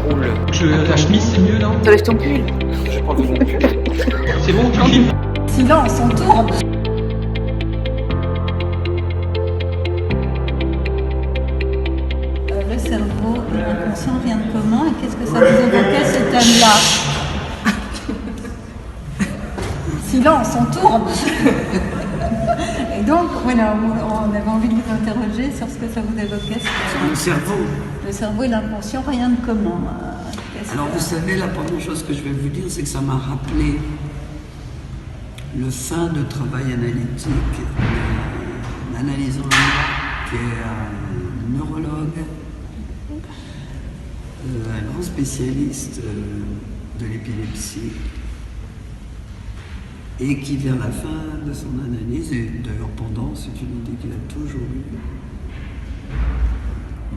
roule. La chemise, c'est mieux, non? T'enlèves ton pull. Je prends le mon pull. C'est bon, tu filmes? Silence, on tourne. Le cerveau, l'inconscient, rien de commun. Et qu'est-ce que ça vous évoquait, ce thème-là? Silence, on tourne. Et donc, voilà, on avait envie de vous interroger sur ce que ça vous évoquait. Sur le cerveau. Le cerveau et l'inconscient, rien de commun. Alors vous savez, la première chose que je vais vous dire, c'est que ça m'a rappelé le fin de travail analytique d'Annalise Anna, qui est un neurologue, un grand spécialiste de l'épilepsie, et qui, vers la fin de son analyse, et d'ailleurs pendant, c'est une idée qu'il a toujours eue,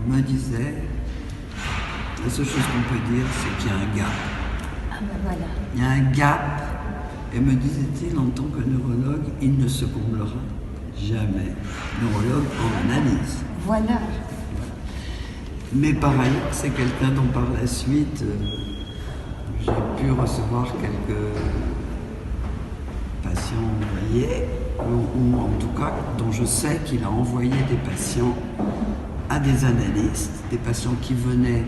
me disait: la seule chose qu'on peut dire, c'est qu'il y a un gap. Ah ben voilà. Il y a un gap, et me disait-il, en tant que neurologue, il ne se comblera jamais. Neurologue en analyse. Voilà. Mais par ailleurs, c'est quelqu'un dont par la suite, j'ai pu recevoir quelques patients envoyés, ou en tout cas, dont je sais qu'il a envoyé des patients à des analystes, des patients qui venaient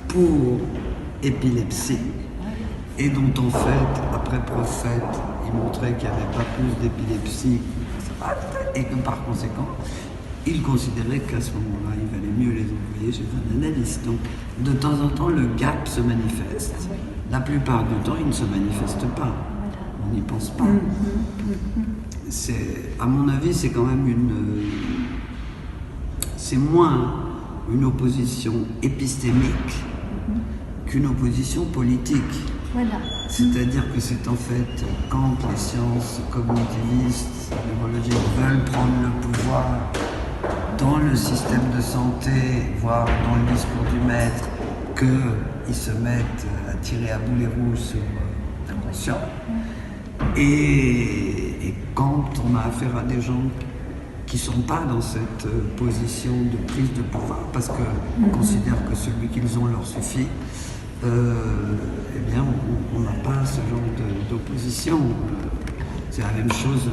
pour épilepsie, et dont en fait, après prophète, il montrait qu'il n'y avait pas plus d'épilepsie, et que par conséquent, il considérait qu'à ce moment-là, il valait mieux les envoyer chez un analyste. Donc, de temps en temps, le gap se manifeste. La plupart du temps, il ne se manifeste pas. On n'y pense pas. À mon avis, c'est quand même c'est moins une opposition épistémique qu'une opposition politique. Voilà. C'est-à-dire que c'est en fait quand les sciences cognitivistes, neurologiques veulent prendre le pouvoir dans le système de santé, voire dans le discours du maître, qu'ils se mettent à tirer à boulet rouge sur l'inconscient. Et quand on a affaire à des gens qui ne sont pas dans cette position de prise de pouvoir, parce qu'on considère que celui qu'ils ont leur suffit, eh bien, on n'a pas ce genre d'opposition. C'est la même chose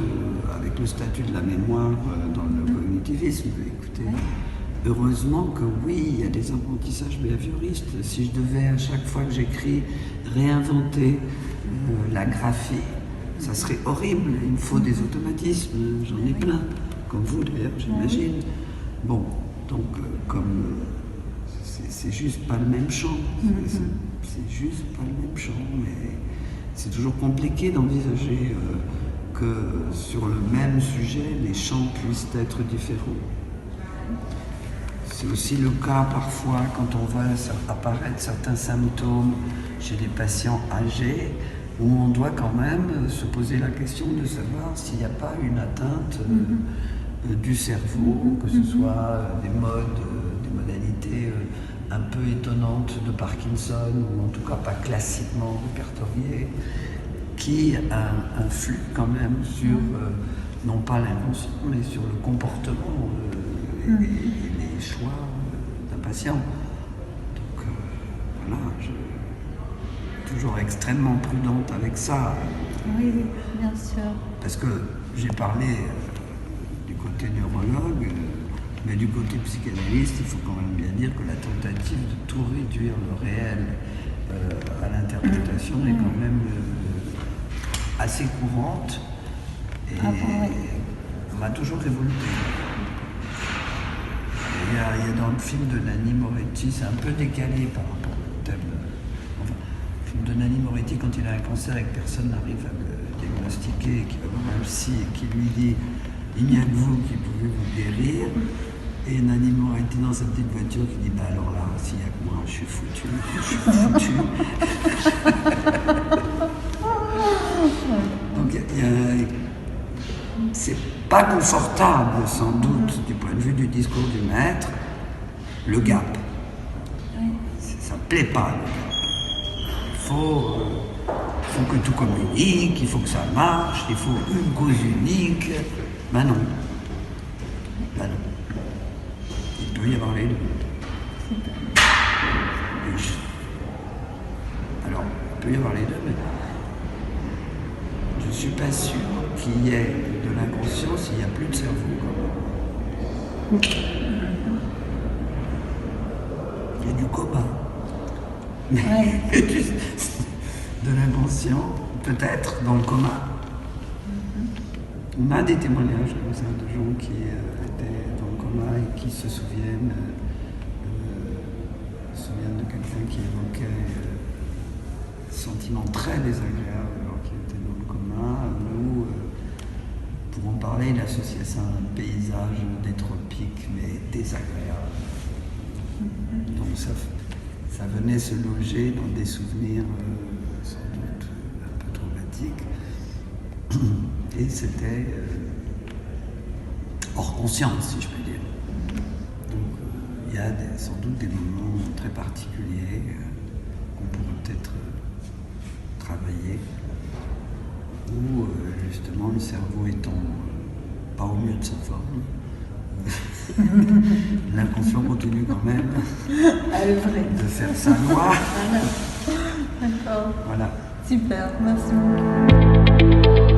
avec le statut de la mémoire dans le cognitivisme. Écoutez, heureusement que oui, il y a des apprentissages behavioristes. Si je devais, à chaque fois que j'écris, réinventer la graphie, ça serait horrible. Il me faut des automatismes, j'en ai plein, comme vous d'ailleurs, j'imagine. Bon, donc comme c'est juste pas le même champ, c'est juste pas le même champ, mais c'est toujours compliqué d'envisager que sur le même sujet, les champs puissent être différents. C'est aussi le cas parfois quand on voit apparaître certains symptômes chez des patients âgés, où on doit quand même se poser la question de savoir s'il n'y a pas une atteinte du cerveau, que ce soit des modalités un peu étonnantes de Parkinson, ou en tout cas pas classiquement répertoriées, qui influent quand même sur, non pas l'inconscient, mais sur le comportement et les choix d'un patient. Donc voilà, je suis toujours extrêmement prudente avec ça. Oui, bien sûr. Parce que j'ai parlé du côté neurologue, mais du côté psychanalyste, il faut quand même bien dire que la tentative de tout réduire le réel à l'interprétation est quand même assez courante et m'a toujours révolté. Il y a dans le film de Nanni Moretti, c'est un peu décalé par rapport au thème. Enfin, le film de Nanni Moretti, quand il a un cancer et que personne n'arrive à le diagnostiquer, et qu'il va voir un psy et qui lui dit « il n'y a que vous qui pouvez vous guérir », et Nanni Moretti dans sa petite voiture qui dit « bah alors là, s'il n'y a que moi, je suis foutu, je suis foutu ». Donc c'est pas confortable sans doute du point de vue du discours du maître, le gap. Ça ne plaît pas, le gap. Il faut que tout communique, il faut que ça marche, il faut une cause unique. Ben non. Ben non. Il peut y avoir les deux. peut y avoir les deux, mais je ne suis pas sûr qu'il y ait de l'inconscient s'il n'y a plus de cerveau. Il y a du coma. Mais Ouais. de l'inconscient, peut-être dans le coma. On a des témoignages comme ça de gens qui étaient dans le coma et qui se souviennent de quelqu'un qui évoquait un sentiment très désagréable alors qu'il était dans le coma, ou pour en parler, il associait ça à un paysage des tropiques mais désagréable. Donc ça venait se loger dans des souvenirs sans doute un peu traumatiques. Et c'était hors conscience, si je peux dire. Donc il y a sans doute des moments très particuliers qu'on pourrait peut-être travailler, où justement le cerveau étant pas au mieux de sa forme, l'inconscient continue quand même de faire sa loi. D'accord. Voilà. Super, merci beaucoup.